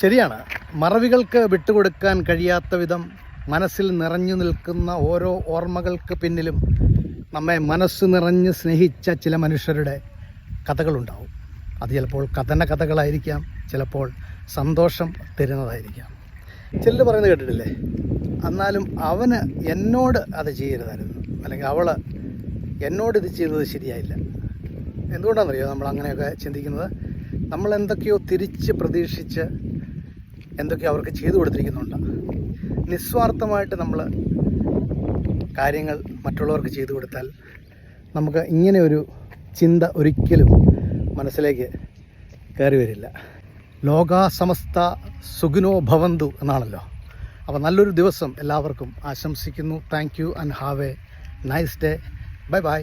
ശരിയാണ്. മറവികൾക്ക് വിട്ടുകൊടുക്കാൻ കഴിയാത്ത വിധം മനസ്സിൽ നിറഞ്ഞു നിൽക്കുന്ന ഓരോ ഓർമ്മകൾക്ക് പിന്നിലും നമ്മെ മനസ്സ് നിറഞ്ഞ് സ്നേഹിച്ച ചില മനുഷ്യരുടെ കഥകളുണ്ടാവും. അത് ചിലപ്പോൾ കഥന കഥകളായിരിക്കാം, ചിലപ്പോൾ സന്തോഷം തരുന്നതായിരിക്കാം. ചിലർ പറയുന്നത് കേട്ടിട്ടില്ലേ, എന്നാലും അവന് എന്നോട് അത് ചെയ്യരുതായിരുന്നു, അല്ലെങ്കിൽ അവൾ എന്നോട് ഇത് ചെയ്തത് ശരിയായില്ല. എന്തുകൊണ്ടാണെന്നറിയോ നമ്മൾ അങ്ങനെയൊക്കെ ചിന്തിക്കുന്നത്? നമ്മൾ എന്തൊക്കെയോ തിരിച്ച് പ്രതീക്ഷിച്ച് എന്തൊക്കെയോ അവർക്ക് ചെയ്തു കൊടുത്തിരിക്കുന്നുണ്ട്. നിസ്വാർത്ഥമായിട്ട് നമ്മൾ കാര്യങ്ങൾ മറ്റുള്ളവർക്ക് ചെയ്തു കൊടുത്താൽ നമുക്ക് ഇങ്ങനെ ഒരു ചിന്ത ഒരിക്കലും മനസ്സിലേക്ക് കയറി വരില്ല. ലോകാ സമസ്ത സുഖിനോ ഭവന്തു എന്നാണല്ലോ. അപ്പോൾ നല്ലൊരു ദിവസം എല്ലാവർക്കും ആശംസിക്കുന്നു. Thank you and have A nice day. Bye bye.